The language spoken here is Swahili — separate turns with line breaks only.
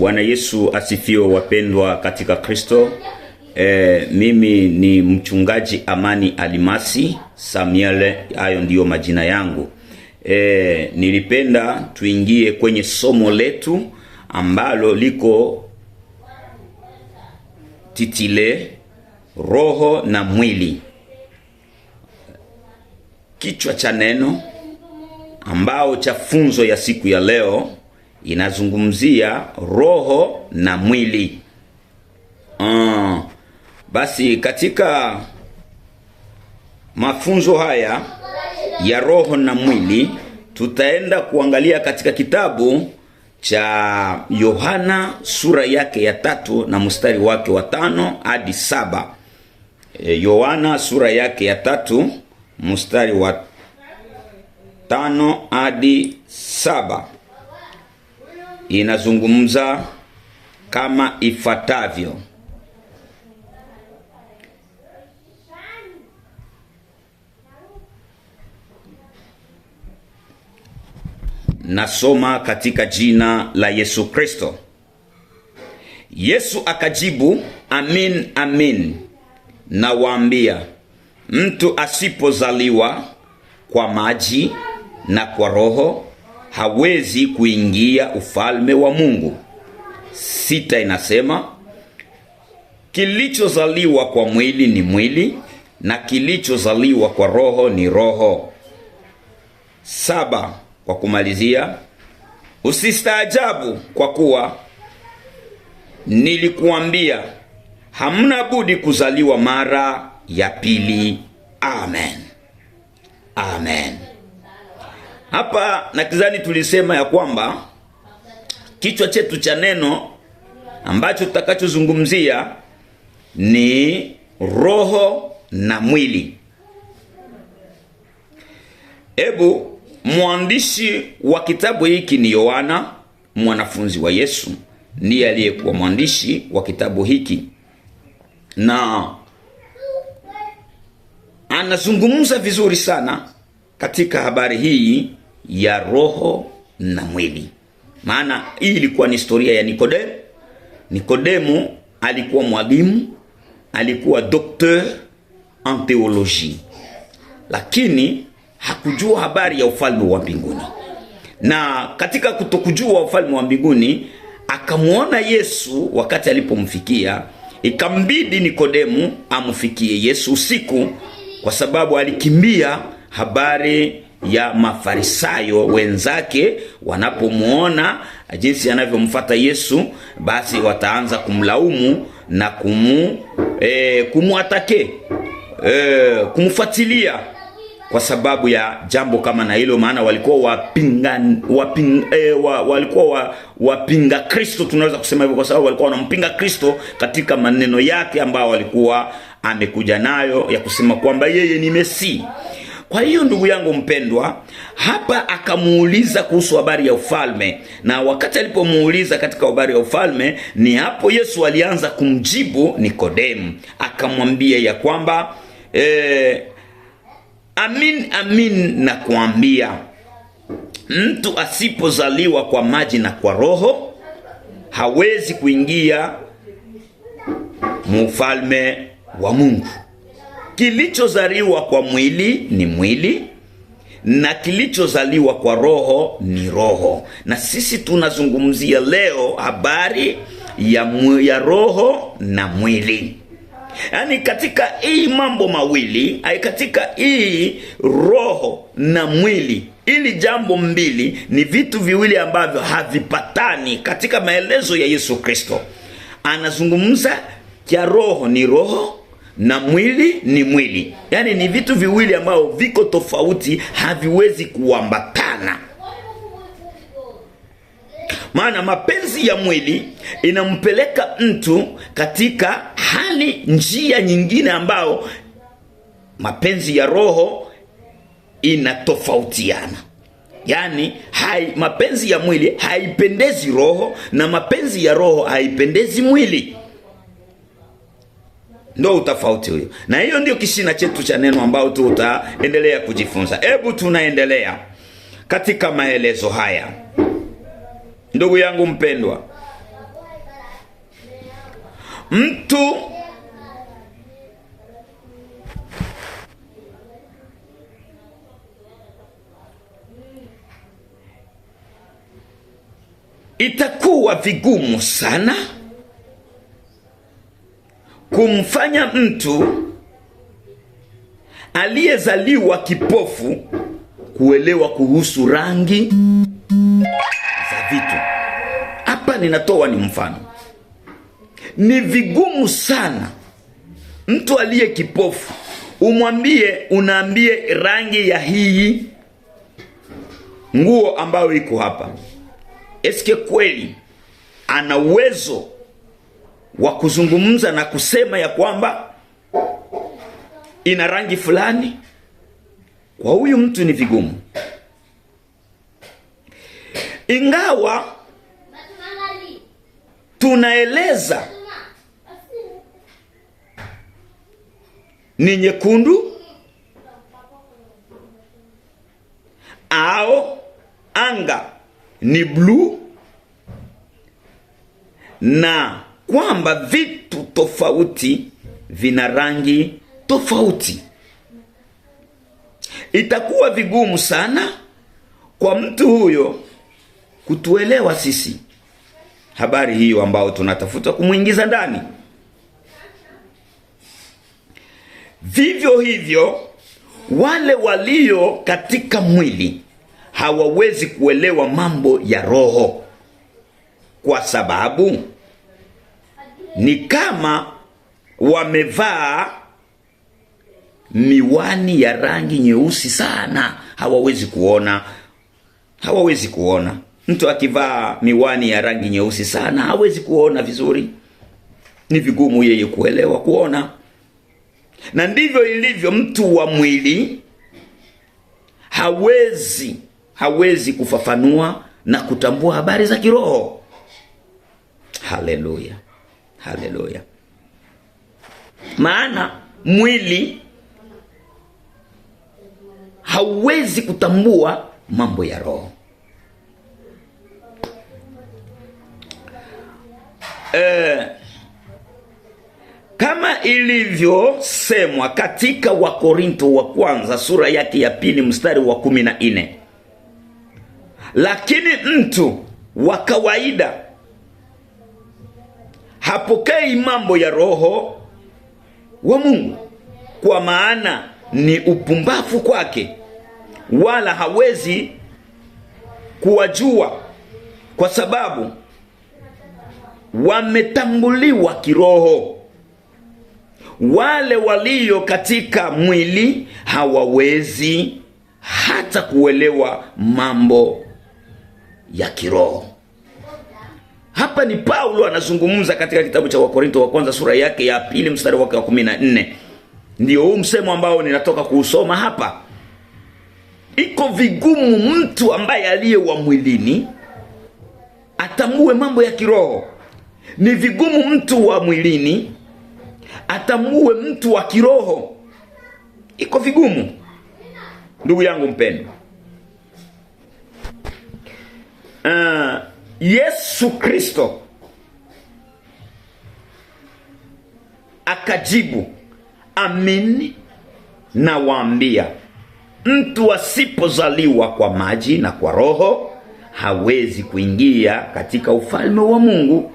Bwana Yesu asifiwe, wapendwa katika Kristo. Mimi ni mchungaji Amani Alimasi Samuel, hayo ndiyo majina yangu. Nilipenda tuingie kwenye somo letu ambalo liko titile roho na mwili. Kichwa cha neno ambao cha funzo ya siku ya leo inazungumzia roho na mwili. Basi katika mafunzo haya ya roho na mwili tutaenda kuangalia katika kitabu cha Yohana sura yake ya 3 na mstari wake wa 5 hadi 7. Yohana sura yake ya 3 mstari wa 5 hadi 7 inazungumza kama ifuatavyo. Nasoma katika jina la Yesu Kristo. Yesu akajibu, amin amin nawaambia, mtu asipozaliwa kwa maji na kwa roho hawezi kuingia ufalme wa Mungu. 6 inasema, kilichozaliwa kwa mwili ni mwili na kilichozaliwa kwa roho ni roho. 7 kwa kumalizia, usistaajabu kwa kuwa nilikuambia hamna budi kuzaliwa mara ya pili. Amen. Amen. Hapa nakizani tulisema ya kwamba kichwa chetu cha neno ambacho tutakachozungumzia ni roho na mwili. Ebu mwandishi wa kitabu hiki ni Yohana, mwanafunzi wa Yesu, ndiye aliyekuwa mwandishi wa kitabu hiki, na anazungumza vizuri sana katika habari hii ya roho na mwili. Maana hii ilikuwa ni historia ya Nikodemu. Nikodemu alikuwa mwalimu, alikuwa docteur en théologie, lakini hakujua habari ya ufalme wa mbinguni. Na katika kutokujua ufalme wa mbinguni, akamuona Yesu wakati alipomfikia. Ikambidi Nikodemu amfikie Yesu usiku, kwa sababu alikimbia habari ya Mafarisayo wenzake. Wanapomuona jinsi anavyomfuata Yesu, basi wataanza kumlaumu na kumuatake, kumfuatilia kwa sababu ya jambo kama na hilo. Maana walikuwa wapinga Kristo, tunaweza kusema hivyo, kwa sababu walikuwa wanampinga Kristo katika maneno yake ambao walikuwa amekuja nayo ya kusema kwamba yeye ni Mesi. Kwa hiyo ndugu yangu mpendwa, hapa akamuuliza kuhusu habari ya ufalme, na wakati alipomuuliza katika habari ya ufalme, ni hapo Yesu alianza kumjibu Nikodemu. Akamwambia ya kwamba amin amin nakuambia, mtu asipozaliwa kwa maji na kwa roho hawezi kuingia mufalme wa Mungu. Kilichozaliwa kwa mwili ni mwili na kilichozaliwa kwa roho ni roho. Na sisi tunazungumzia leo habari ya roho na mwili. Yaani katika hii mambo mawili, katika hii roho na mwili, ili jambo mbili ni vitu viwili ambavyo havipatani katika maelezo ya Yesu Kristo. Anazungumza ya roho ni roho na mwili ni mwili. Yaani ni vitu viwili ambavyo viko tofauti, haviwezi kuambatana. Maana mapenzi ya mwili inampeleka mtu katika njia nyingine ambao mapenzi ya roho inatofautiana. Yaani mapenzi ya mwili haipendezi roho na mapenzi ya roho haipendezi mwili. Ndo utofauti huyo. Na hiyo ndio kishina chetu cha neno ambao tutaendelea kujifunza. Hebu tunaendelea katika maelezo haya. Ndugu yangu mpendwa, mtu itakuwa vigumu sana kumfanya mtu aliyezaliwa kipofu kuelewa kuhusu rangi za vitu. Hapa ninatoa ni mfano. Ni vigumu sana mtu aliye kipofu unaambie rangi ya hii nguo ambayo iko hapa. Eske kweli ana uwezo wa kuzungumza na kusema ya kwamba ina rangi fulani? Kwa huyu mtu ni vigumu. Ingawa tunaeleza ni nyekundu au anga ni blue, na kwamba vitu tofauti vina rangi tofauti, itakuwa vigumu sana kwa mtu huyo kutuelewa sisi habari hiyo ambao tunatafuta kumuingiza ndani. Vivyo hivyo wale walio katika mwili hawawezi kuelewa mambo ya roho, kwa sababu ni kama wamevaa miwani ya rangi nyeusi sana. Hawawezi kuona. Mtu akivaa miwani ya rangi nyeusi sana hawezi kuona vizuri. Ni vigumu yeye kuona. Na ndivyo ilivyo mtu wa mwili hawezi kufafanua na kutambua habari za kiroho. Haleluya. Haleluya. Maana mwili hawezi kutambua mambo ya roho. Kama ilivyosemwa katika Wakorinto wa kwanza sura yake ya 2 mstari wa 14, lakini mtu wa kawaida hapokei mambo ya roho wa Mungu, kwa maana ni upumbavu kwake, wala hawezi kuwajua, kwa sababu wametambuliwa kiroho. Wale walio katika mwili hawawezi hata kuelewa mambo ya kiroho. Hapa ni Paulo anazungumza katika kitabu cha Wakorinto wa kwanza sura yake ya 2 mstari wake wa 14. Ndio huu msemo ambao ninatoka kuusoma hapa. Iko vigumu mtu ambaye aliye wa mwilini atambue mambo ya kiroho. Ni vigumu mtu wa mwilini atambue mtu wa kiroho. Iko vigumu. Ndugu yangu mpendwa, Yesu Kristo akajibu, amini nawaambia, mtu asipozaliwa kwa maji na kwa roho hawezi kuingia katika ufalme wa Mungu.